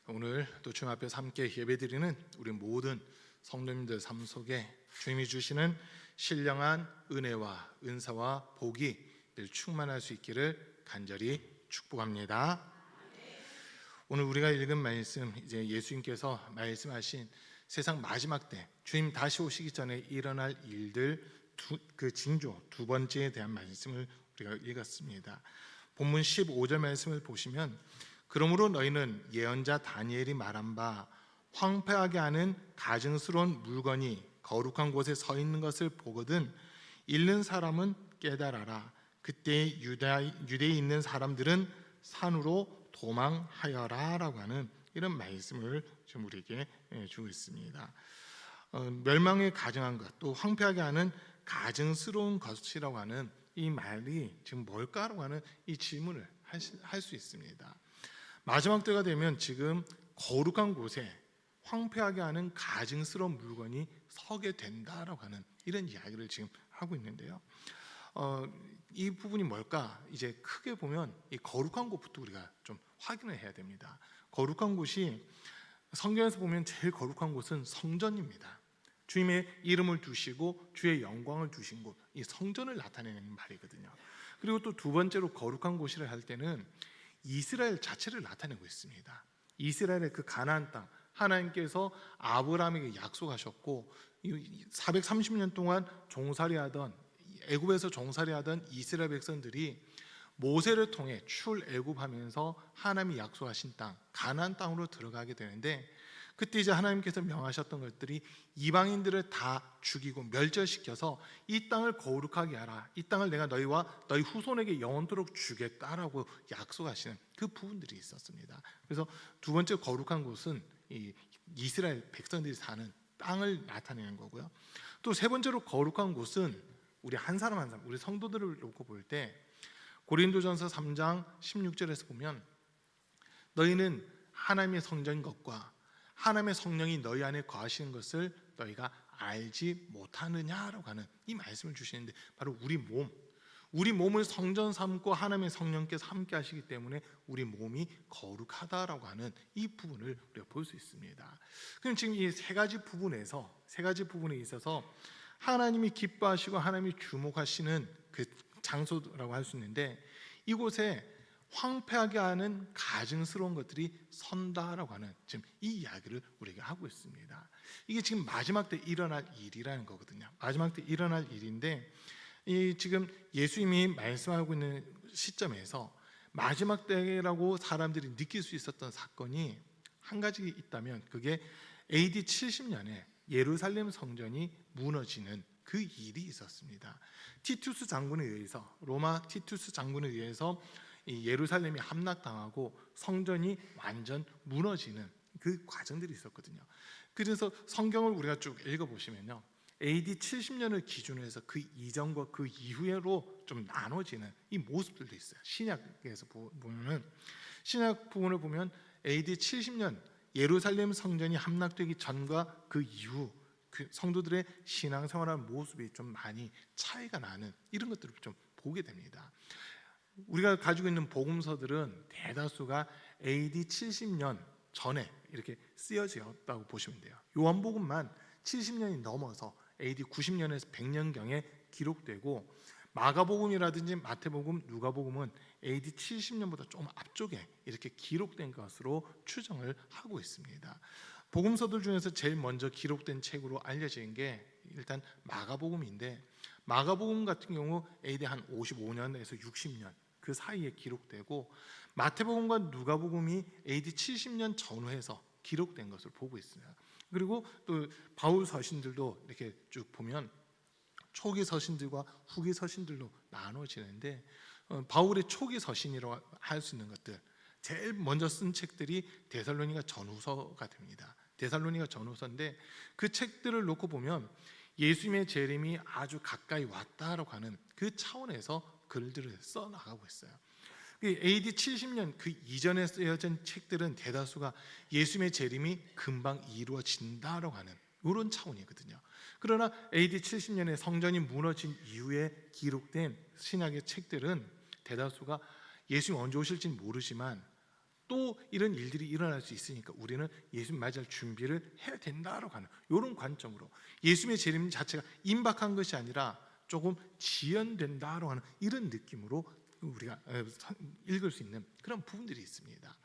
오늘 또 주님 앞에서 함께 예배드리는 우리 모든 성도님들 삶 속에 주님이 주시는 신령한 은혜와 은사와 복이 늘 충만할 수 있기를 간절히 축복합니다. 오늘 우리가 읽은 말씀, 이제 예수님께서 말씀하신 세상 마지막 때 주님 다시 오시기 전에 일어날 일들 그 징조 두 번째에 대한 말씀을 우리가 읽었습니다. 본문 15절 말씀을 보시면, 그러므로 너희는 예언자 다니엘이 말한 바 황폐하게 하는 가증스러운 물건이 거룩한 곳에 서 있는 것을 보거든 읽는 사람은 깨달아라. 그때 유대에 있는 사람들은 산으로 도망하여라 라고 하는 이런 말씀을 지금 우리에게 주고 있습니다. 멸망에 가증한 것, 또 황폐하게 하는 가증스러운 것이라고 하는 이 말이 지금 뭘까라고 하는 이 질문을 할 수 있습니다. 마지막 때가 되면 지금 거룩한 곳에 황폐하게 하는 가증스러운 물건이 서게 된다라고 하는 이런 이야기를 지금 하고 있는데요. 이 부분이 뭘까? 이제 크게 보면 이 거룩한 곳부터 우리가 좀 확인을 해야 됩니다. 거룩한 곳이 성경에서 보면 제일 거룩한 곳은 성전입니다. 주님의 이름을 두시고 주의 영광을 두신 곳, 이 성전을 나타내는 말이거든요. 그리고 또 두 번째로 거룩한 곳이라 할 때는 이스라엘 자체를 나타내고 있습니다. 이스라엘의 그 가나안 땅, 하나님께서 아브라함에게 약속하셨고 430년 동안 종살이하던, 애굽에서 종살이하던 이스라엘 백성들이 모세를 통해 출애굽하면서 하나님이 약속하신 땅, 가나안 땅으로 들어가게 되는데, 그때 이제 하나님께서 명하셨던 것들이 이방인들을 다 죽이고 멸절시켜서 이 땅을 거룩하게 하라, 이 땅을 내가 너희와 너희 후손에게 영원토록 주겠다라고 약속하시는 그 부분들이 있었습니다. 그래서 두 번째 거룩한 곳은 이 이스라엘 백성들이 사는 땅을 나타내는 거고요. 또 세 번째로 거룩한 곳은 우리 한 사람 한 사람, 우리 성도들을 놓고 볼 때 고린도전서 3장 16절에서 보면, 너희는 하나님의 성전인 것과 하나님의 성령이 너희 안에 거하시는 것을 너희가 알지 못하느냐라고 하는 이 말씀을 주시는데, 바로 우리 몸을 성전 삼고 하나님의 성령께서 함께 하시기 때문에 우리 몸이 거룩하다라고 하는 이 부분을 우리가 볼 수 있습니다. 그럼 지금 이 세 가지 부분에 있어서 하나님이 기뻐하시고 하나님이 주목하시는 그 장소라고 할 수 있는데, 이곳에 황폐하게 하는 가증스러운 것들이 선다라고 하는 지금 이 이야기를 우리에게 하고 있습니다. 이게 지금 마지막 때 일어날 일이라는 거거든요. 마지막 때 일어날 일인데, 이 지금 예수님이 말씀하고 있는 시점에서 마지막 때라고 사람들이 느낄 수 있었던 사건이 한 가지 있다면, 그게 AD 70년에 예루살렘 성전이 무너지는 그 일이 있었습니다. 티투스 장군에 의해서, 로마 티투스 장군에 의해서 이 예루살렘이 함락당하고 성전이 완전 무너지는 그 과정들이 있었거든요. 그래서 성경을 우리가 쭉 읽어보시면요, AD 70년을 기준으로 해서 그 이전과 그 이후로 좀 나눠지는 이 모습들도 있어요. 신약에서 보면, 신약 부분을 보면 AD 70년 예루살렘 성전이 함락되기 전과 그 이후 그 성도들의 신앙생활의 모습이 좀 많이 차이가 나는 이런 것들을 좀 보게 됩니다. 우리가 가지고 있는 복음서들은 대다수가 AD 70년 전에 이렇게 쓰여졌다고 보시면 돼요. 요한복음만 70년이 넘어서 AD 90년에서 100년경에 기록되고, 마가복음이라든지 마태복음, 누가복음은 AD 70년보다 좀 앞쪽에 이렇게 기록된 것으로 추정을 하고 있습니다. 복음서들 중에서 제일 먼저 기록된 책으로 알려진 게 일단 마가복음인데, 마가복음 같은 경우 AD 한 55년에서 60년 그 사이에 기록되고, 마태복음과 누가복음이 AD 70년 전후에서 기록된 것을 보고 있습니다. 그리고 또 바울 서신들도 이렇게 쭉 보면 초기 서신들과 후기 서신들로 나눠지는데, 바울의 초기 서신이라고 할 수 있는 것들, 제일 먼저 쓴 책들이 데살로니가 전후서가 됩니다. 데살로니가 전후서인데, 그 책들을 놓고 보면 예수님의 재림이 아주 가까이 왔다라고 하는 그 차원에서 글들을 써나가고 있어요. AD 70년 그 이전에 쓰여진 책들은 대다수가 예수님의 재림이 금방 이루어진다라고 하는 이런 차원이거든요. 그러나 AD 70년에 성전이 무너진 이후에 기록된 신약의 책들은 대다수가 예수님 언제 오실지는 모르지만 또 이런 일들이 일어날 수 있으니까 우리는 예수님 맞이할 준비를 해야 된다라고 하는 이런 관점으로 예수님의 재림 자체가 임박한 것이 아니라 조금 지연된다라고 하는 이런 느낌으로 우리가 읽을 수 있는 그런 부분들이 있습니다.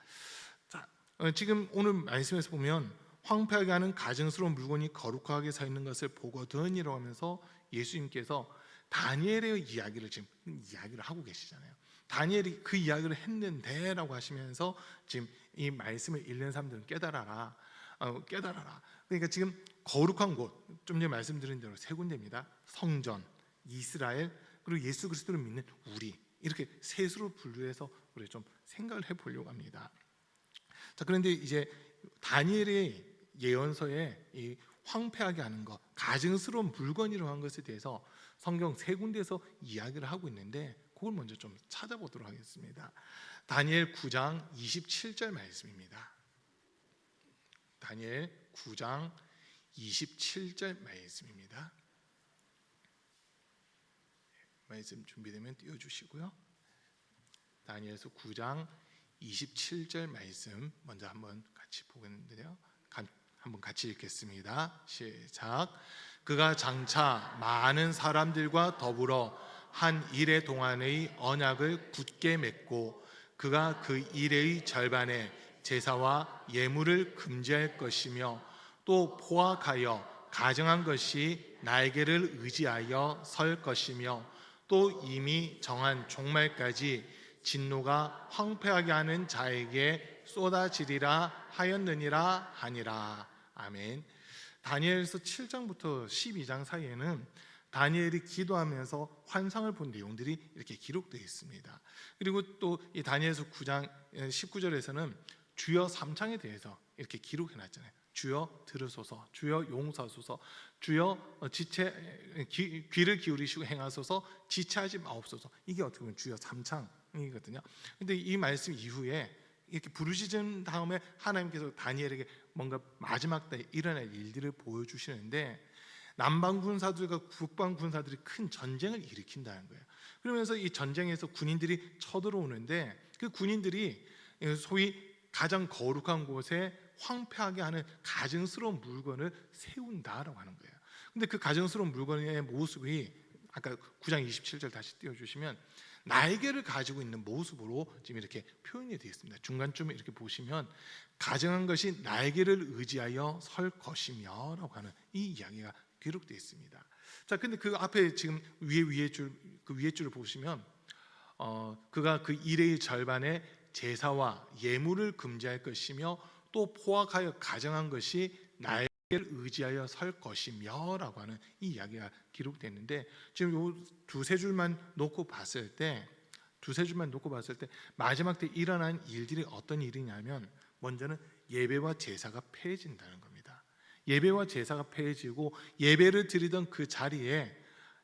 자, 지금 오늘 말씀에서 보면 황폐하게 하는 가증스러운 물건이 거룩하게 서 있는 것을 보거든이라고 하면서 예수님께서 다니엘의 이야기를 지금 이야기를 하고 계시잖아요. 다니엘이 그 이야기를 했는데라고 하시면서 지금 이 말씀을 읽는 사람들은 깨달아라. 그러니까 지금 거룩한 곳, 좀 전에 말씀드린 대로 세 군데입니다. 성전, 이스라엘, 그리고 예수 그리스도를 믿는 우리, 이렇게 셋으로 분류해서 우리 좀 생각을 해보려고 합니다. 자, 그런데 이제 다니엘의 예언서에 이 황폐하게 하는 것, 가증스러운 물건이라고 한 것에 대해서 성경 세 군데에서 이야기를 하고 있는데 그걸 먼저 좀 찾아보도록 하겠습니다. 다니엘 9장 27절 말씀입니다. 다니엘 9장 27절 말씀입니다. 말씀 준비되면 띄워주시고요. 다니엘서 9장 27절 말씀 먼저 한번 같이 보겠는데요. 한번 같이 읽겠습니다. 시작. 그가 장차 많은 사람들과 더불어 한 일의 동안의 언약을 굳게 맺고 그가 그 일의 절반에 제사와 예물을 금지할 것이며 또 포악하여 가증한 것이 날개를 의지하여 설 것이며 또 이미 정한 종말까지 진노가 황폐하게 하는 자에게 쏟아지리라 하였느니라 하니라. 아멘. 다니엘서 7장부터 12장 사이에는 다니엘이 기도하면서 환상을 본 내용들이 이렇게 기록되어 있습니다. 그리고 또 이 다니엘서 9장 19절에서는 주여 삼창에 대해서 이렇게 기록해 놨잖아요. 주여 들으소서, 주여 용서하소서, 주여 귀를 기울이시고 행하소서, 지체하지 마옵소서. 이게 어떻게 보면 주여 삼창이거든요. 근데 이 말씀 이후에 이렇게 부르짖은 다음에 하나님께서 다니엘에게 뭔가 마지막 때 일어날 일들을 보여주시는데 남방 군사들과 북방 군사들이 큰 전쟁을 일으킨다는 거예요. 그러면서 이 전쟁에서 군인들이 쳐들어오는데 그 군인들이 소위 가장 거룩한 곳에 황폐하게 하는 가증스러운 물건을 세운다라고 하는 거예요. 근데 그 가증스러운 물건의 모습이 아까 9장 27절 다시 띄워주시면 날개를 가지고 있는 모습으로 지금 이렇게 표현이 되어 있습니다. 중간쯤에 이렇게 보시면 가증한 것이 날개를 의지하여 설 것이며라고 하는 이 이야기가 기록되어 있습니다. 자, 근데 그 앞에 지금 위에 줄을 보시면 그가 그 일의 절반에 제사와 예물을 금지할 것이며 또 포악하여 가증한 것이 날개를 의지하여 설 것이며라고 하는 이 이야기가 기록됐는데 지금 요 두세 줄만 놓고 봤을 때 마지막 때 일어난 일들이 어떤 일이냐면 먼저는 예배와 제사가 폐해진다는 겁니다. 예배와 제사가 폐해지고 예배를 드리던 그 자리에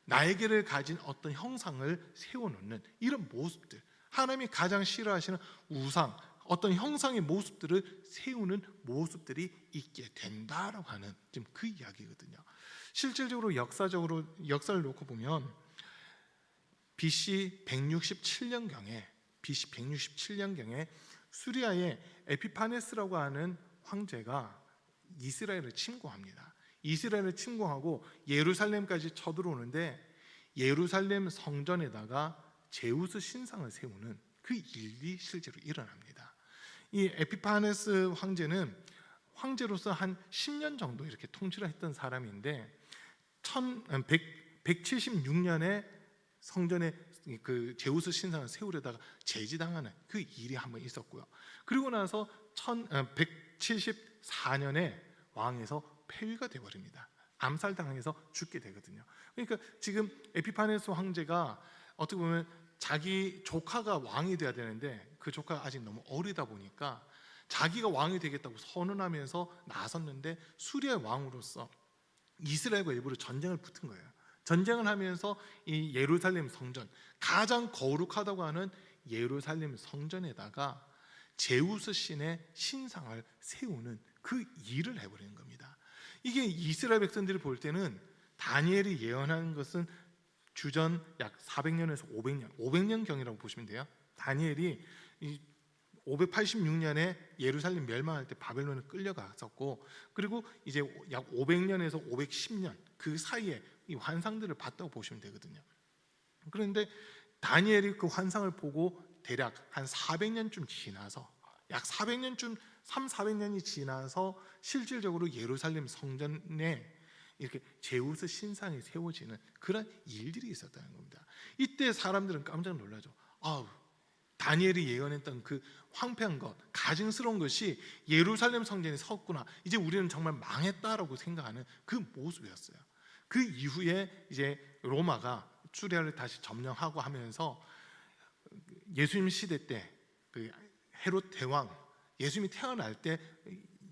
날개를 가진 어떤 형상을 세워놓는 이런 모습들, 하나님이 가장 싫어하시는 우상, 어떤 형상의 모습들을 세우는 모습들이 있게 된다라고 하는 지금 그 이야기거든요. 실질적으로 역사를 놓고 보면 BC 167년경에 수리아의 에피파네스라고 하는 황제가 이스라엘을 침공합니다. 이스라엘을 침공하고 예루살렘까지 쳐들어오는데 예루살렘 성전에다가 제우스 신상을 세우는 그 일이 실제로 일어납니다. 이 에피파네스 황제는 황제로서 한 10년 정도 이렇게 통치를 했던 사람인데 176년에 성전에 그 제우스 신상을 세우려다가 제지당하는 그 일이 한번 있었고요. 그리고 나서 174년에 왕에서 폐위가 되어버립니다. 암살당해서 죽게 되거든요. 그러니까 지금 에피파네스 황제가 어떻게 보면 자기 조카가 왕이 돼야 되는데 그 조카가 아직 너무 어리다 보니까 자기가 왕이 되겠다고 선언하면서 나섰는데 수리아 왕으로서 이스라엘과 일부러 전쟁을 붙은 거예요. 전쟁을 하면서 이 예루살렘 성전, 가장 거룩하다고 하는 예루살렘 성전에다가 제우스 신의 신상을 세우는 그 일을 해버리는 겁니다. 이게 이스라엘 백성들이 볼 때는 다니엘이 예언한 것은 주전 약 400년에서 500년경이라고 보시면 돼요. 다니엘이 586년에 예루살렘 멸망할 때 바벨론에 끌려갔었고, 그리고 이제 약 500년에서 510년 그 사이에 이 환상들을 봤다고 보시면 되거든요. 그런데 다니엘이 그 환상을 보고 대략 한 400년쯤 지나서, 약 400년쯤 400년이 지나서 실질적으로 예루살렘 성전에 이렇게 제우스 신상이 세워지는 그런 일들이 있었다는 겁니다. 이때 사람들은 깜짝 놀라죠. 다니엘이 예언했던 그 황폐한 것, 가증스러운 것이 예루살렘 성전에 섰구나, 이제 우리는 정말 망했다라고 생각하는 그 모습이었어요. 그 이후에 이제 로마가 수리아를 다시 점령하고 하면서 예수님 시대 때 그 헤롯 대왕, 예수님이 태어날 때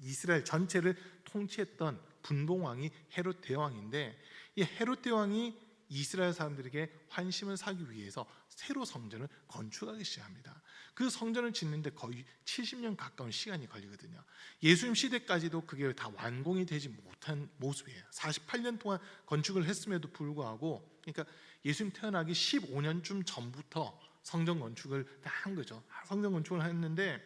이스라엘 전체를 통치했던 분봉왕이 헤롯 대왕인데, 이 헤롯 대왕이 이스라엘 사람들에게 환심을 사기 위해서 새로 성전을 건축하기 시작합니다. 그 성전을 짓는데 거의 70년 가까운 시간이 걸리거든요. 예수님 시대까지도 그게 다 완공이 되지 못한 모습이에요. 48년 동안 건축을 했음에도 불구하고, 그러니까 예수님 태어나기 15년쯤 전부터 성전 건축을 다 한 거죠. 성전 건축을 했는데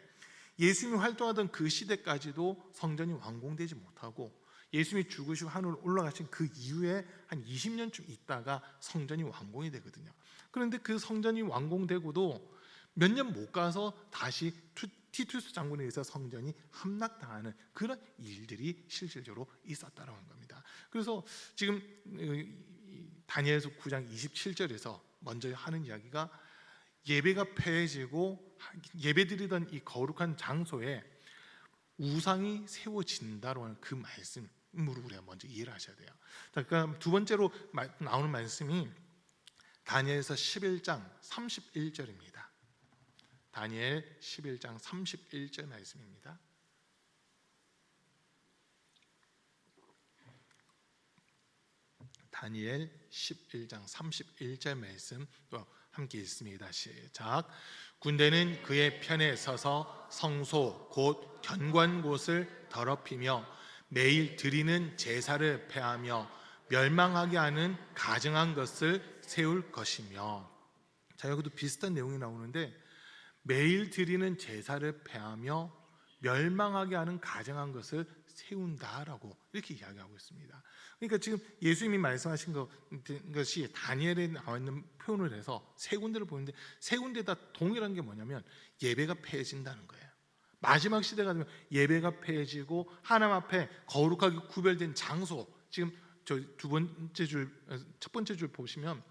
예수님이 활동하던 그 시대까지도 성전이 완공되지 못하고, 예수님이 죽으시고 하늘로 올라가신 그 이후에 한 20년쯤 있다가 성전이 완공이 되거든요. 그런데 그 성전이 완공되고도 몇 년 못 가서 다시 티투스 장군에 의해서 성전이 함락당하는 그런 일들이 실질적으로 있었다는 겁니다. 그래서 지금 다니엘서 9장 27절에서 먼저 하는 이야기가, 예배가 폐해지고 예배드리던 이 거룩한 장소에 우상이 세워진다로 하는 그 말씀으로 우리가 먼저 이해를 하셔야 돼요. 그러니까 두 번째로 나오는 말씀이 다니엘서 11장 31절입니다. 다니엘 11장 31절 말씀입니다. 다니엘 11장 31절 말씀 함께 읽습니다. 시작. 군대는 그의 편에 서서 성소 곧 견고한 곳을 더럽히며 매일 드리는 제사를 폐하며 멸망하게 하는 가증한 것을 세울 것이며. 자, 여기도 비슷한 내용이 나오는데, 매일 드리는 제사를 폐하며 멸망하게 하는 가증한 것을 세운다라고 이렇게 이야기하고 있습니다. 그러니까 지금 예수님이 말씀하신 것이 다니엘에 나와 있는 표현을 해서 세 군데를 보는데, 세 군데 다 동일한 게 뭐냐면 예배가 폐해진다는 거예요. 마지막 시대가 되면 예배가 폐해지고 하나님 앞에 거룩하게 구별된 장소, 지금 저 첫 번째 줄 보시면,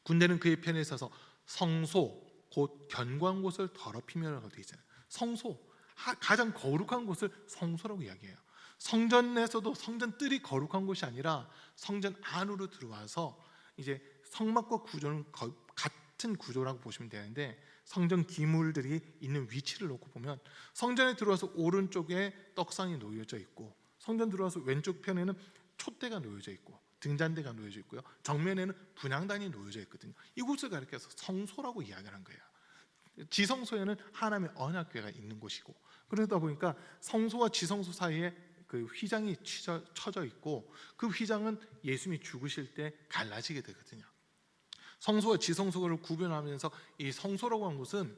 군대는 그의 편에 서서 성소 곧 견고한 곳을 더럽히며라고 되어 있잖아요. 성소, 가장 거룩한 곳을 성소라고 이야기해요. 성전에서도 성전 뜰이 거룩한 곳이 아니라 성전 안으로 들어와서 이제 성막과 구조는 같은 구조라고 보시면 되는데, 성전 기물들이 있는 위치를 놓고 보면 성전에 들어와서 오른쪽에 떡상이 놓여져 있고, 성전 들어와서 왼쪽 편에는 촛대가 놓여져 있고 등잔대가 놓여져 있고요, 정면에는 분향단이 놓여져 있거든요. 이곳을 가리켜서 성소라고 이야기하는 거예요. 지성소에는 하나님의 언약궤가 있는 곳이고, 그러다 보니까 성소와 지성소 사이에 그 휘장이 쳐져 있고, 그 휘장은 예수님이 죽으실 때 갈라지게 되거든요. 성소와 지성소를 구분하면서 이 성소라고 하는 곳은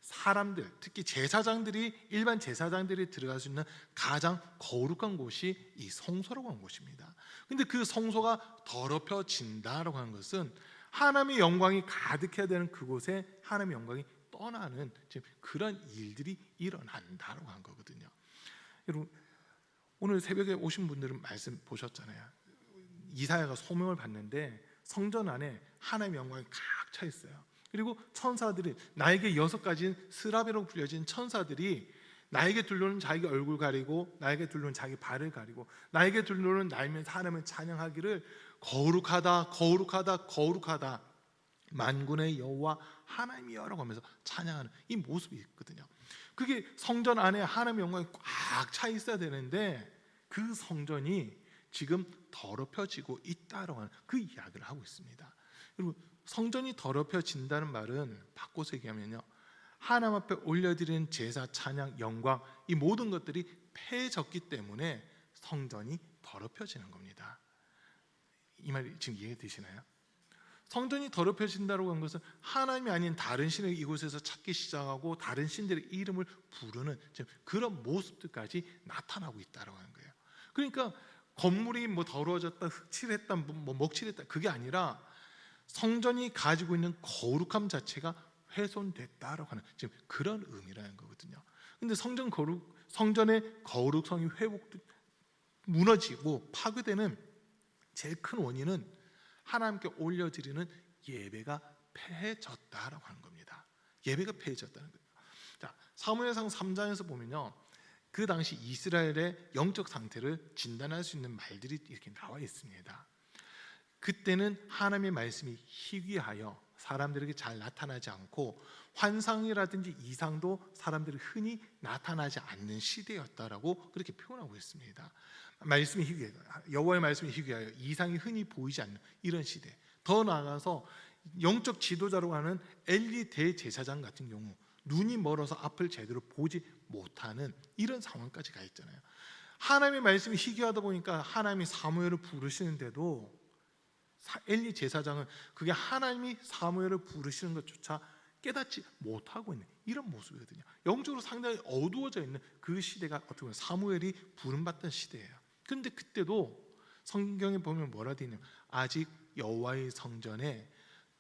사람들, 특히 제사장들이, 일반 제사장들이 들어갈 수 있는 가장 거룩한 곳이 이 성소라고 하는 곳입니다. 근데 그 성소가 더럽혀진다라고 하는 것은 하나님의 영광이 가득해야 되는 그곳에 하나님의 영광이 떠나는 지금 그런 일들이 일어난다라고 하는 거거든요. 여러분, 오늘 새벽에 오신 분들은 말씀 보셨잖아요. 이사야가 소명을 받는데 성전 안에 하나님의 영광이 꽉 차 있어요. 그리고 천사들이, 나에게 6가지 스라벨로 불려진 천사들이 나에게 둘러는 자기 얼굴 가리고, 나에게 둘러는 자기 발을 가리고, 나에게 둘러는 날면서 하나님을 찬양하기를 거룩하다 거룩하다 거룩하다 만군의 여호와 하나님이여라고 하면서 찬양하는 이 모습이 있거든요. 그게 성전 안에 하나님의 영광이 꽉 차 있어야 되는데, 그 성전이 지금 더럽혀지고 있다라고 하는 그 이야기를 하고 있습니다. 여러분, 성전이 더럽혀진다는 말은 바꿔서 얘기하면요, 하나님 앞에 올려드리는 제사, 찬양, 영광, 이 모든 것들이 폐해졌기 때문에 성전이 더럽혀지는 겁니다. 이 말이 지금 이해되시나요? 성전이 더럽혀진다고 한 것은 하나님이 아닌 다른 신을 이곳에서 찾기 시작하고 다른 신들의 이름을 부르는 그런 모습들까지 나타나고 있다고 하는 거예요. 그러니까 건물이 뭐 더러워졌다, 흑칠했다, 뭐 먹칠했다, 그게 아니라 성전이 가지고 있는 거룩함 자체가 훼손됐다라고 하는 지금 그런 의미라는 거거든요. 근데 성전의 거룩성이 무너지고 파괴되는 제일 큰 원인은 하나님께 올려드리는 예배가 폐해졌다라고 하는 겁니다. 예배가 폐해졌다는 거예요. 자, 사무엘상 3장에서 보면요, 그 당시 이스라엘의 영적 상태를 진단할 수 있는 말들이 이렇게 나와 있습니다. 그때는 하나님의 말씀이 희귀하여 사람들에게 잘 나타나지 않고 환상이라든지 이상도 사람들이 흔히 나타나지 않는 시대였다라고 그렇게 표현하고 있습니다. 말씀이 희귀해요. 여호와의 말씀이 희귀하여 이상이 흔히 보이지 않는 이런 시대. 더 나아가서 영적 지도자라고 하는 엘리 대제사장 같은 경우 눈이 멀어서 앞을 제대로 보지 못하는 이런 상황까지 가 있잖아요. 하나님의 말씀이 희귀하다 보니까 하나님이 사무엘을 부르시는데도 엘리 제사장은 그게 하나님이 사무엘을 부르시는 것조차 깨닫지 못하고 있는 이런 모습이거든요. 영적으로 상당히 어두워져 있는 그 시대가 어떻게 보면 사무엘이 부름받던 시대예요. 그런데 그때도 성경에 보면 뭐라 되어 있냐면 아직 여호와의 성전에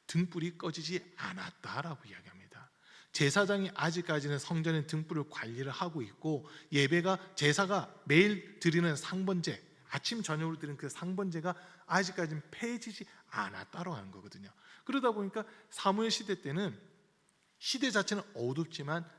등불이 꺼지지 않았다라고 이야기합니다. 제사장이 아직까지는 성전의 등불을 관리를 하고 있고 예배가 제사가 매일 드리는 상번제, 아침 저녁으로 드리는 그 상번제가 아직까지는 폐해지지 않았다고 하는 거거든요. 그러다 보니까 사무엘 시대 때는 시대 자체는 어둡지만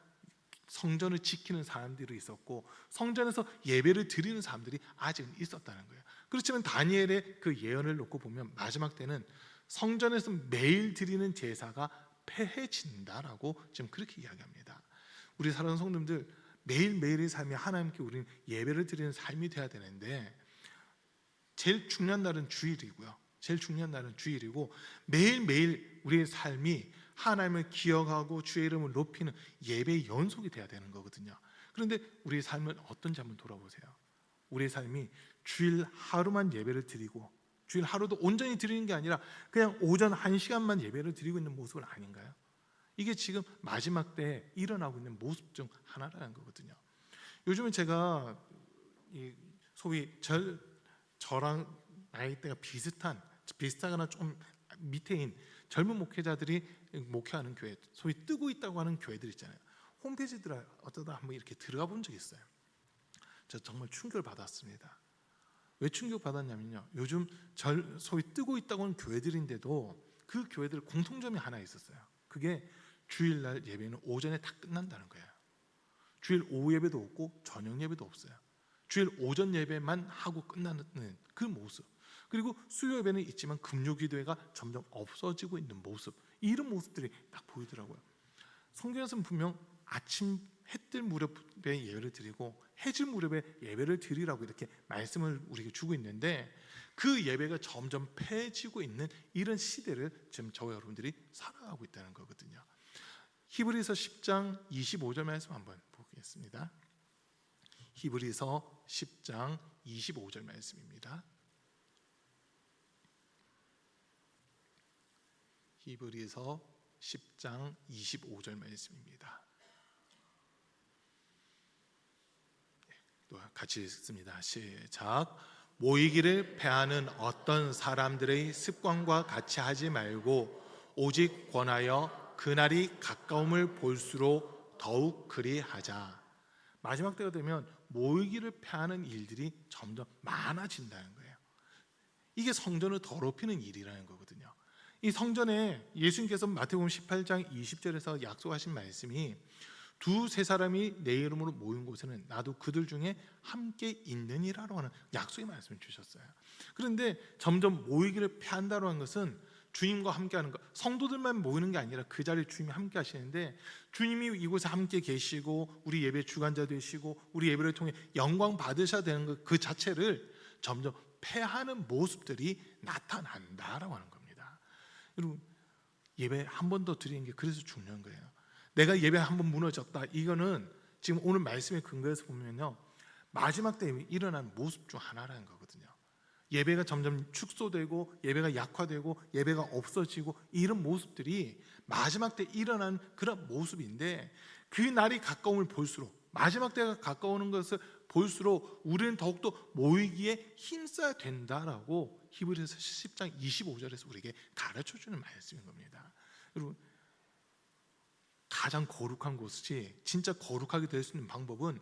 성전을 지키는 사람들이 있었고 성전에서 예배를 드리는 사람들이 아직은 있었다는 거예요. 그렇지만 다니엘의 그 예언을 놓고 보면 마지막 때는 성전에서 매일 드리는 제사가 폐해진다라고 지금 그렇게 이야기합니다. 우리 사랑하는 성도님들, 매일매일의 삶이 하나님께 우리는 예배를 드리는 삶이 되어야 되는데 제일 중요한 날은 주일이고요. 제일 중요한 날은 주일이고 매일매일 우리의 삶이 하나님을 기억하고 주의 이름을 높이는 예배의 연속이 돼야 되는 거거든요. 그런데 우리의 삶은 어떤지 한번 돌아보세요. 우리의 삶이 주일 하루만 예배를 드리고 주일 하루도 온전히 드리는 게 아니라 그냥 오전 1시간만 예배를 드리고 있는 모습은 아닌가요? 이게 지금 마지막 때에 일어나고 있는 모습 중 하나라는 거거든요. 요즘은 제가 소위 저랑 나이대가 비슷하거나 좀 밑에인 젊은 목회자들이 목회하는 교회, 소위 뜨고 있다고 하는 교회들 있잖아요. 홈페이지들 어쩌다 한번 이렇게 들어가 본 적이 있어요. 저 정말 충격을 받았습니다. 왜 충격 받았냐면요, 요즘 소위 뜨고 있다고 하는 교회들인데도 그 교회들 공통점이 하나 있었어요. 그게 주일날 예배는 오전에 다 끝난다는 거예요. 주일 오후 예배도 없고 저녁 예배도 없어요. 주일 오전 예배만 하고 끝나는 그 모습, 그리고 수요 예배는 있지만 금요 기도회가 점점 없어지고 있는 모습, 이런 모습들이 딱 보이더라고요. 성경에서는 분명 아침 해뜰 무렵에 예배를 드리고 해질 무렵에 예배를 드리라고 이렇게 말씀을 우리에게 주고 있는데 그 예배가 점점 폐해지고 있는 이런 시대를 지금 저와 여러분들이 살아가고 있다는 거거든요. 히브리서 10장 25절 말씀 한번 보겠습니다. 히브리서 10장 25절 말씀입니다. 히브리서 10장 25절 말씀입니다. 또 같이 읽습니다. 시작. 모이기를 패하는 어떤 사람들의 습관과 같이 하지 말고 오직 권하여 그날이 가까움을 볼수록 더욱 그리하자. 마지막 때가 되면 모이기를 패하는 일들이 점점 많아진다는 거예요. 이게 성전을 더럽히는 일이라는 거거든요. 이 성전에 예수님께서 마태복음 18장 20절에서 약속하신 말씀이 두세 사람이 내 이름으로 모인 곳에는 나도 그들 중에 함께 있느니라고 하는 약속의 말씀을 주셨어요. 그런데 점점 모이기를 패한다고 하는 것은 주님과 함께하는 것, 성도들만 모이는 게 아니라 그 자리에 주님이 함께 하시는데 주님이 이곳에 함께 계시고 우리 예배 주관자 되시고 우리 예배를 통해 영광 받으셔야 되는 것 그 자체를 점점 패하는 모습들이 나타난다라고 하는 겁니다. 여러분, 예배 한 번 더 드리는 게 그래서 중요한 거예요. 내가 예배 한 번 무너졌다, 이거는 지금 오늘 말씀의 근거에서 보면요 마지막 때에 일어난 모습 중 하나라는 거거든요. 예배가 점점 축소되고 예배가 약화되고 예배가 없어지고 이런 모습들이 마지막 때 일어난 그런 모습인데, 그 날이 가까움을 볼수록, 마지막 때가 가까우는 것을 볼수록 우리는 더욱더 모이기에 힘써야 된다라고 히브리서 10장 25절에서 우리에게 가르쳐주는 말씀인 겁니다. 여러분, 가장 거룩한 곳이, 진짜 거룩하게 될 수 있는 방법은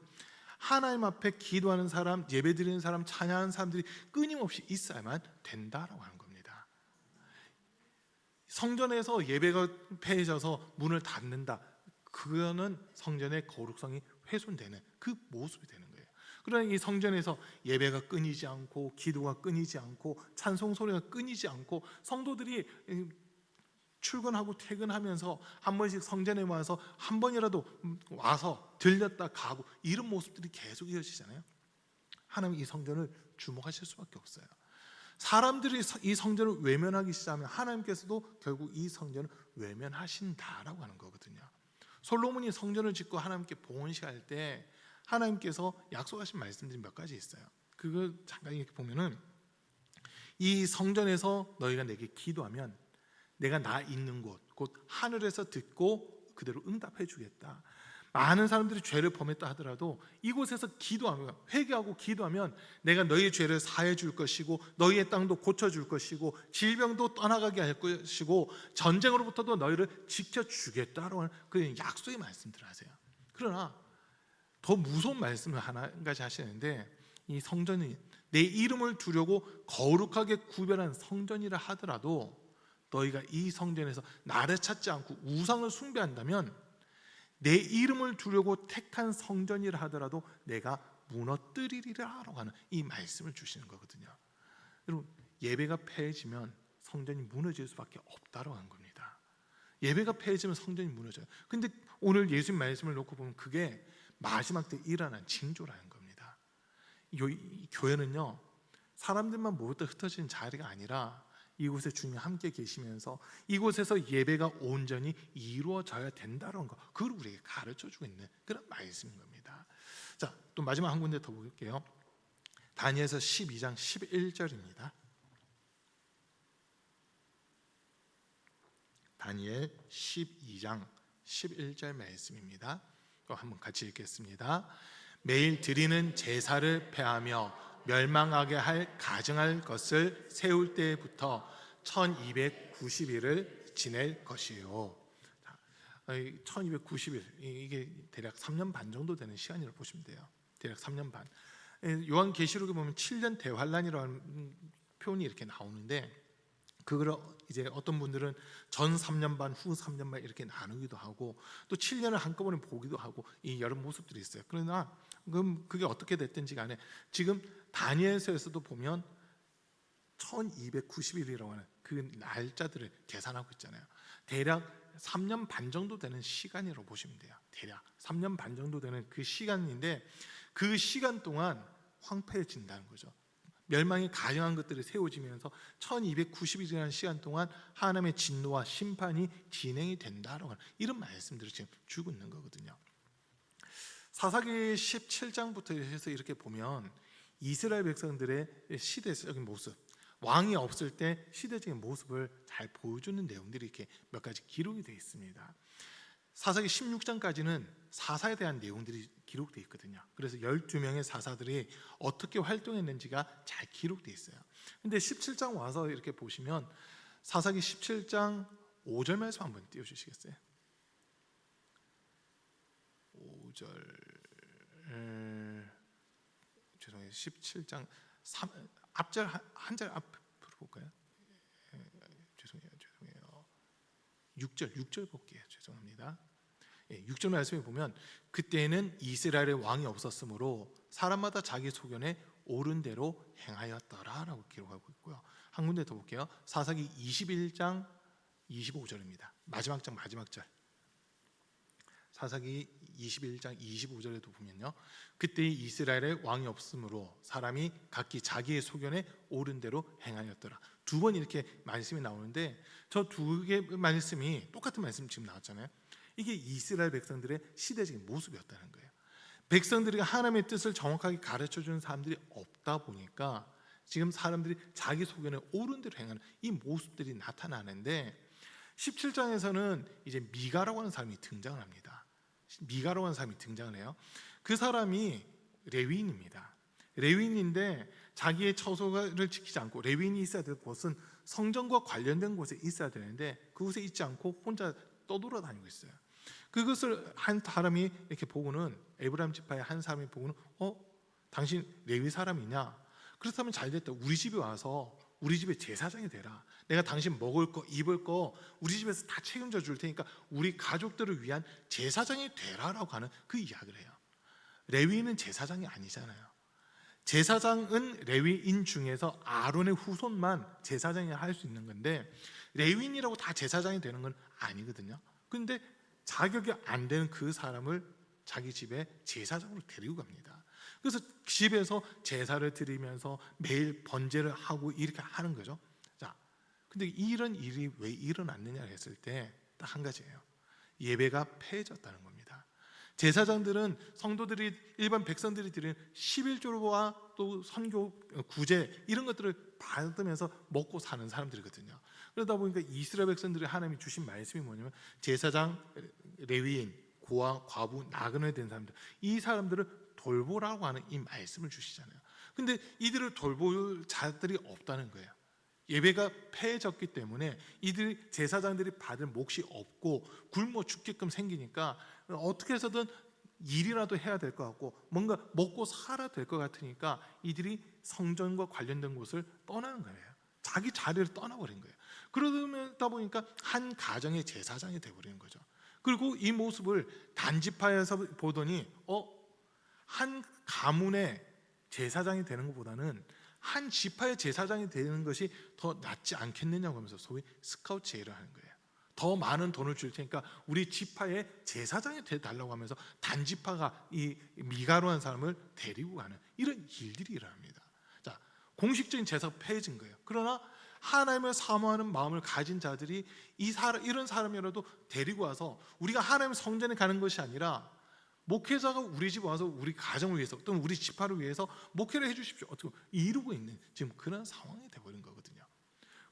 하나님 앞에 기도하는 사람, 예배드리는 사람, 찬양하는 사람들이 끊임없이 있어야만 된다라고 하는 겁니다. 성전에서 예배가 폐해져서 문을 닫는다, 그거는 성전의 거룩성이 훼손되는 그 모습이 되는 거예요. 그러나 이 성전에서 예배가 끊이지 않고, 기도가 끊이지 않고, 찬송 소리가 끊이지 않고, 성도들이 출근하고 퇴근하면서 한 번씩 성전에 와서 한 번이라도 와서 들렸다 가고, 이런 모습들이 계속 이어지잖아요. 하나님 이 성전을 주목하실 수밖에 없어요. 사람들이 이 성전을 외면하기 시작하면 하나님께서도 결국 이 성전을 외면하신다라고 하는 거거든요. 솔로몬이 성전을 짓고 하나님께 봉헌식할 때 하나님께서 약속하신 말씀들이 몇 가지 있어요. 그거 잠깐 이렇게 보면은, 이 성전에서 너희가 내게 기도하면 내가 나 있는 곳, 곧 하늘에서 듣고 그대로 응답해 주겠다. 많은 사람들이 죄를 범했다 하더라도 이곳에서 기도하면, 회개하고 기도하면 내가 너희의 죄를 사해 줄 것이고, 너희의 땅도 고쳐 줄 것이고, 질병도 떠나가게 할 것이고, 전쟁으로부터도 너희를 지켜주겠다라고 하는 그 약속의 말씀들을 하세요. 그러나 더 무서운 말씀을 한 가지 하시는데, 이 성전이 내 이름을 두려고 거룩하게 구별한 성전이라 하더라도 너희가 이 성전에서 나를 찾지 않고 우상을 숭배한다면, 내 이름을 두려고 택한 성전이라 하더라도 내가 무너뜨리리라라고 하는 이 말씀을 주시는 거거든요. 여러분, 예배가 폐해지면 성전이 무너질 수밖에 없다라고 하는 겁니다. 예배가 폐해지면 성전이 무너져요. 근데 오늘 예수님 말씀을 놓고 보면 그게 마지막 때 일어난 징조라는 겁니다. 이 교회는요, 사람들만 모두 흩어지는 자리가 아니라 이곳에 주님이 함께 계시면서 이곳에서 예배가 온전히 이루어져야 된다는 거, 그걸 우리에게 가르쳐주고 있는 그런 말씀인 겁니다. 자, 또 마지막 한 군데 더 볼게요. 다니엘서 12장 11절입니다. 다니엘 12장 11절 말씀입니다. 또 한번 같이 읽겠습니다. 매일 드리는 제사를 폐하며 멸망하게 할 가증할 것을 세울 때부터 1290일을 지낼 것이요. 1290일, 이게 대략 3년 반 정도 되는 시간이라고 보시면 돼요. 대략 3년 반. 요한계시록에 보면 7년 대환란이라는 표현이 이렇게 나오는데, 그걸 이제 어떤 분들은 전 3년 반, 후 3년 반 이렇게 나누기도 하고, 또 7년을 한꺼번에 보기도 하고, 이 여러 모습들이 있어요. 그러나 그럼 그게 어떻게 됐든지 간에 지금 다니엘서에서도 보면 1290일이라고 하는 그 날짜들을 계산하고 있잖아요. 대략 3년 반 정도 되는 시간이라고 보시면 돼요. 대략 3년 반 정도 되는 그 시간인데, 그 시간 동안 황폐해진다는 거죠. 멸망이 가증한 것들이 세워지면서 1290일이라는 시간 동안 하나님의 진노와 심판이 진행이 된다라고 하는 이런 말씀들을 지금 주고 있는 거거든요. 사사기 17장부터 해서 이렇게 보면 이스라엘 백성들의 시대적인 모습, 왕이 없을 때 시대적인 모습을 잘 보여주는 내용들이 이렇게 몇 가지 기록이 되어 있습니다. 사사기 16장까지는 사사에 대한 내용들이 기록되어 있거든요. 그래서 12명의 사사들이 어떻게 활동했는지가 잘 기록되어 있어요. 근데 17장 와서 이렇게 보시면 사사기 17장 5절 말씀 한번 띄워주시겠어요? 5절, 죄송해요. 17장 3, 앞절 한 절 앞으로 볼까요? 죄송해요. 6절 볼게요. 죄송합니다. 6절 말씀에 보면, 그때에는 이스라엘의 왕이 없었으므로 사람마다 자기 소견에 옳은 대로 행하였더라라고 기록하고 있고요. 한 군데 더 볼게요. 사사기 21장 25절입니다. 마지막 절. 사사기 21장 25절에도 보면요, 그때 이스라엘의 왕이 없으므로 사람이 각기 자기의 소견에 옳은 대로 행하였더라. 두 번 이렇게 말씀이 나오는데, 저 두 개 말씀이 똑같은 말씀 지금 나왔잖아요. 이게 이스라엘 백성들의 시대적인 모습이었다는 거예요. 백성들이 하나님의 뜻을 정확하게 가르쳐주는 사람들이 없다 보니까 지금 사람들이 자기 소견에 옳은 대로 행하는 이 모습들이 나타나는데 17장에서는 이제 미가라고 하는 사람이 등장을 합니다. 미가라고 하는 사람이 등장을 해요. 그 사람이 레위인입니다. 레위인인데 자기의 처소를 지키지 않고, 레위인이 있어야 될 곳은 성전과 관련된 곳에 있어야 되는데 그곳에 있지 않고 혼자 떠돌아다니고 있어요. 그것을 한 사람이 이렇게 보고는, 에브라임 지파의 한 사람이 보고는 당신 레위 사람이냐? 그렇다면 잘됐다. 우리 집에 와서 우리 집에 제사장이 되라. 내가 당신 먹을 거 입을 거 우리 집에서 다 책임져 줄 테니까 우리 가족들을 위한 제사장이 되라라고 하는 그 이야기를 해요. 레위인은 제사장이 아니잖아요. 제사장은 레위인 중에서 아론의 후손만 제사장이 할 수 있는 건데, 레위인이라고 다 제사장이 되는 건 아니거든요. 그런데 자격이 안 되는 그 사람을 자기 집에 제사장으로 데리고 갑니다. 그래서 집에서 제사를 드리면서 매일 번제를 하고 이렇게 하는 거죠. 자, 근데 이런 일이 왜 일어났느냐 했을 때 딱 한 가지예요. 예배가 폐해졌다는 겁니다. 제사장들은 성도들이, 일반 백성들이 드리는 11조와 또 선교 구제 이런 것들을 받으면서 먹고 사는 사람들이거든요. 그러다 보니까 이스라엘 백성들이 하나님이 주신 말씀이 뭐냐면, 제사장, 레위인, 고아, 과부, 나그네 된 사람들, 이 사람들을 돌보라고 하는 이 말씀을 주시잖아요. 근데 이들을 돌볼 자들이 없다는 거예요. 예배가 폐해졌기 때문에 이들 제사장들이 받을 몫이 없고 굶어 죽게끔 생기니까 어떻게 해서든 일이라도 해야 될 것 같고 뭔가 먹고 살아야 될 것 같으니까 이들이 성전과 관련된 곳을 떠나는 거예요. 자기 자리를 떠나버린 거예요. 그러다 보니까 한 가정의 제사장이 되어버리는 거죠. 그리고 이 모습을 단지파에서 보더니 한 가문의 제사장이 되는 것보다는 한 지파의 제사장이 되는 것이 더 낫지 않겠느냐고 하면서 소위 스카우트 제의를 하는 거예요. 더 많은 돈을 줄 테니까 우리 지파의 제사장이 되달라고 하면서 단지파가 이 미가로 한 사람을 데리고 가는 이런 일들이 일어납니다. 자, 공식적인 제사가 폐해진 거예요. 그러나 하나님을 사모하는 마음을 가진 자들이 이런 사람이라도 데리고 와서, 우리가 하나님 성전에 가는 것이 아니라 목회자가 우리 집 와서 우리 가정을 위해서 또는 우리 지파를 위해서 목회를 해주십시오, 어떻게 이루고 있는 지금 그런 상황이 되어버린 거거든요.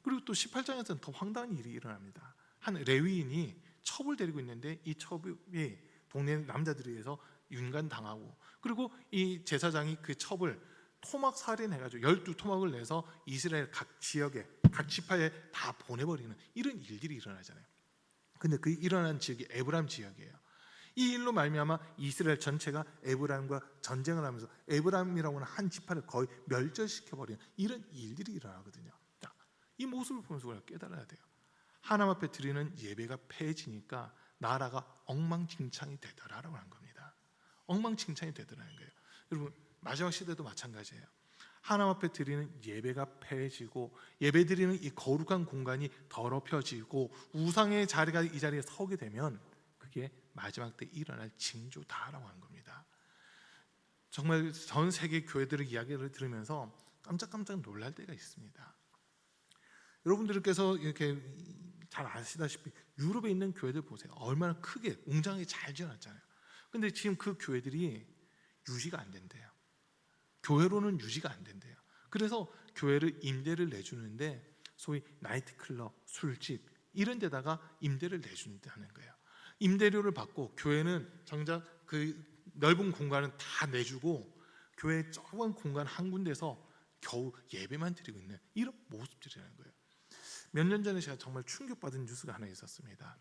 그리고 또 18장에서는 더 황당한 일이 일어납니다. 한 레위인이 첩을 데리고 있는데 이 첩이 동네 남자들에 의해서 윤간당하고, 그리고 이 제사장이 그 첩을 토막 살인해가지고 12토막을 내서 이스라엘 각 지역에 각 지파에 다 보내버리는 이런 일들이 일어나잖아요. 근데 그 일어난 지역이 에브라임 지역이에요. 이 일로 말미암아 이스라엘 전체가 에브라임과 전쟁을 하면서 에브라임이라고 하는 한 지파를 거의 멸절시켜버리는 이런 일들이 일어나거든요. 이 모습을 보면서 우리가 깨달아야 돼요. 하나님 앞에 드리는 예배가 폐해지니까 나라가 엉망진창이 되더라라고 하는 겁니다. 엉망진창이 되더라는 거예요. 여러분, 마지막 시대도 마찬가지예요. 하나님 앞에 드리는 예배가 폐해지고 예배 드리는 이 거룩한 공간이 더럽혀지고 우상의 자리가 이 자리에 서게 되면 그게 마지막 때 일어날 징조다라고 하는 겁니다. 정말 전 세계 교회들의 이야기를 들으면서 깜짝깜짝 놀랄 때가 있습니다. 여러분들께서 이렇게 잘 아시다시피 유럽에 있는 교회들 보세요. 얼마나 크게 웅장하게 잘 지어놨잖아요. 근데 지금 그 교회들이 유지가 안 된대요. 교회로는 유지가 안 된대요. 그래서 교회를 임대를 내주는데 소위 나이트클럽, 술집 이런 데다가 임대를 내준다는 거예요. 임대료를 받고 교회는 정작 그 넓은 공간은 다 내주고 교회 좁은 공간 한 군데서 겨우 예배만 드리고 있는 이런 모습들이라는 거예요. 몇 년 전에 제가 정말 충격받은 뉴스가 하나 있었습니다.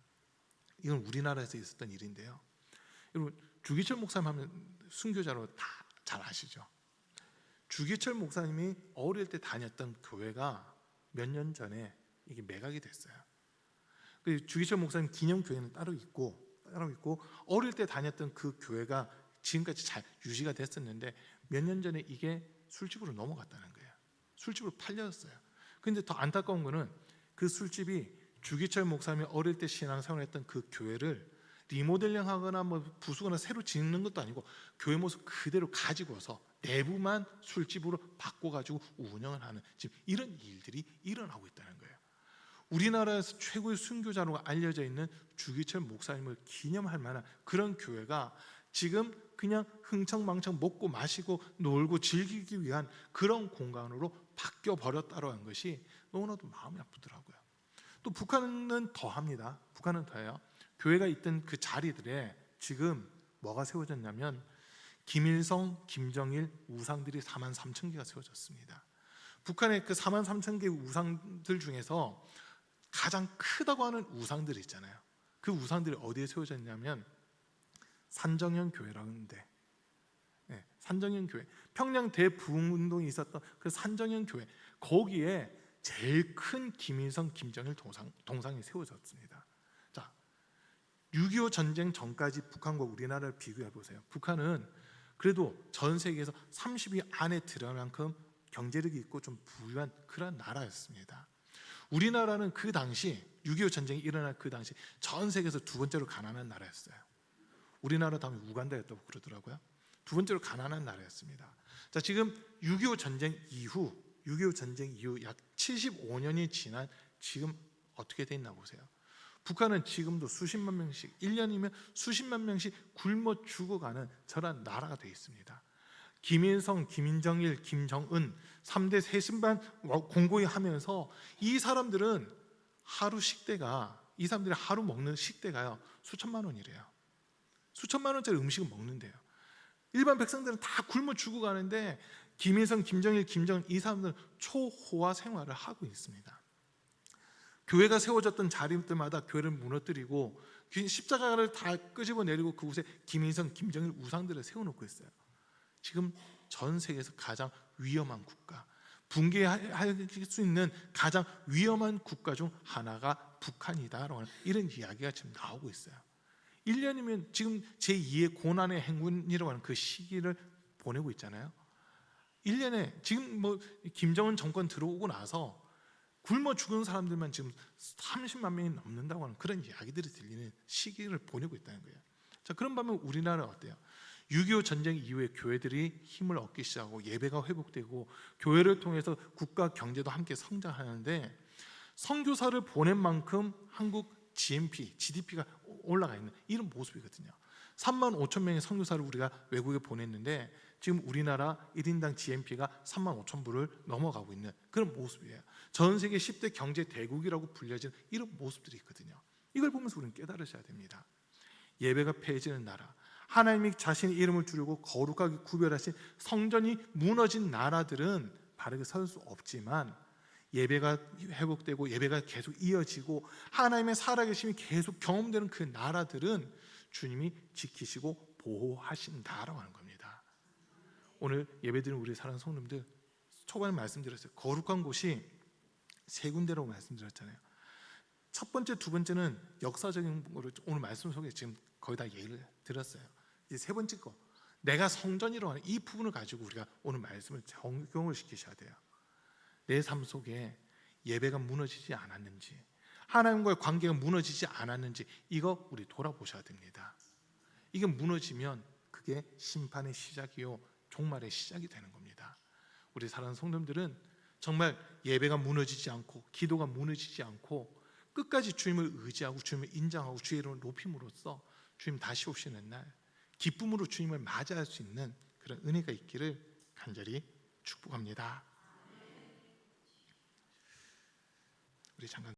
이건 우리나라에서 있었던 일인데요. 여러분, 주기철 목사님 하면 순교자로 다 잘 아시죠? 주기철 목사님이 어릴 때 다녔던 교회가 몇 년 전에 이게 매각이 됐어요. 주기철 목사님 기념교회는 따로 있고 어릴 때 다녔던 그 교회가 지금까지 잘 유지가 됐었는데 몇 년 전에 이게 술집으로 넘어갔다는 거예요. 술집으로 팔렸어요. 근데 더 안타까운 거는 그 술집이 주기철 목사님이 어릴 때 신앙생활했던 그 교회를 리모델링하거나 뭐 부수거나 새로 짓는 것도 아니고 교회 모습 그대로 가지고 와서 내부만 술집으로 바꿔가지고 운영을 하는 지금 이런 일들이 일어나고 있다는 거예요. 우리나라에서 최고의 순교자로 알려져 있는 주기철 목사님을 기념할 만한 그런 교회가 지금 그냥 흥청망청 먹고 마시고 놀고 즐기기 위한 그런 공간으로 바뀌어 버렸다라는 것이 너무나도 마음이 아프더라고요. 또 북한은 더합니다. 북한은 더해요. 교회가 있던 그 자리들에 지금 뭐가 세워졌냐면 김일성, 김정일 우상들이 43,000개가 세워졌습니다. 북한의 그 43,000개 우상들 중에서 가장 크다고 하는 우상들이 있잖아요. 그 우상들이 어디에 세워졌냐면 산정현 교회라고 하는데, 산정현 교회, 평양 대부흥운동이 있었던 그 산정현 교회, 거기에 제일 큰 김일성, 김정일 동상이 세워졌습니다. 자, 6.25 전쟁 전까지 북한과 우리나라를 비교해 보세요. 북한은 그래도 전 세계에서 30위 안에 들어갈 만큼 경제력이 있고 좀 부유한 그런 나라였습니다. 우리나라는 그 당시 6.25 전쟁이 일어날 그 당시 전 세계에서 두 번째로 가난한 나라였어요. 우리나라 다음에 우간다였다고 그러더라고요. 두 번째로 가난한 나라였습니다. 자, 지금 6.25 전쟁 이후 약 75년이 지난 지금 어떻게 돼 있나 보세요. 북한은 지금도 수십만 명씩 1년이면 수십만 명씩 굶어 죽어가는 저런 나라가 되어 있습니다. 김일성, 김정일, 김정은 3대 세신반 공고히 하면서 이 사람들이 하루 먹는 식대가요 수천만 원이래요. 수천만 원짜리 음식을 먹는데요. 일반 백성들은 다 굶어 죽어가는데 김일성, 김정일, 김정은 이 사람들은 초호화 생활을 하고 있습니다. 교회가 세워졌던 자리들마다 교회를 무너뜨리고 십자가를 다 끄집어내리고 그곳에 김일성, 김정일 우상들을 세워놓고 있어요. 지금 전 세계에서 가장 위험한 국가, 붕괴할 수 있는 가장 위험한 국가 중 하나가 북한이다라는 이런 이야기가 지금 나오고 있어요. 1년이면 지금 제2의 고난의 행군이라고 하는 그 시기를 보내고 있잖아요. 1년에 지금 김정은 정권 들어오고 나서 굶어 죽은 사람들만 지금 30만 명이 넘는다고 하는 그런 이야기들이 들리는 시기를 보내고 있다는 거예요. 자, 그런 반면 우리나라는 어때요? 6.25 전쟁 이후에 교회들이 힘을 얻기 시작하고 예배가 회복되고 교회를 통해서 국가 경제도 함께 성장하는데 선교사를 보낸 만큼 한국 GDP가 올라가 있는 이런 모습이거든요. 3만 5천 명의 선교사를 우리가 외국에 보냈는데 지금 우리나라 1인당 GNP가 3만 5천 불을 넘어가고 있는 그런 모습이에요. 전 세계 10대 경제 대국이라고 불려진 이런 모습들이 있거든요. 이걸 보면서 우리는 깨달으셔야 됩니다. 예배가 폐해지는 나라, 하나님이 자신의 이름을 두르고 거룩하게 구별하신 성전이 무너진 나라들은 바르게 설 수 없지만 예배가 회복되고 예배가 계속 이어지고 하나님의 살아계심이 계속 경험되는 그 나라들은 주님이 지키시고 보호하신다라고 하는 겁니다. 오늘 예배드리는 우리 사랑하는 성도님들, 초반에 말씀드렸어요. 거룩한 곳이 세 군데라고 말씀드렸잖아요. 첫 번째, 두 번째는 역사적인 거를 오늘 말씀 속에 지금 거의 다 얘기를 드렸어요. 이제 세 번째 거, 내가 성전이라고 하는 이 부분을 가지고 우리가 오늘 말씀을 적용을 시키셔야 돼요. 내 삶 속에 예배가 무너지지 않았는지, 하나님과의 관계가 무너지지 않았는지 이거 우리 돌아보셔야 됩니다. 이게 무너지면 그게 심판의 시작이요 종말의 시작이 되는 겁니다. 우리 사랑하는 성도님들은 정말 예배가 무너지지 않고 기도가 무너지지 않고 끝까지 주님을 의지하고 주님을 인정하고 주의 이름을 높임으로써 주님 다시 오시는 날 기쁨으로 주님을 맞이할 수 있는 그런 은혜가 있기를 간절히 축복합니다. 우리 잠깐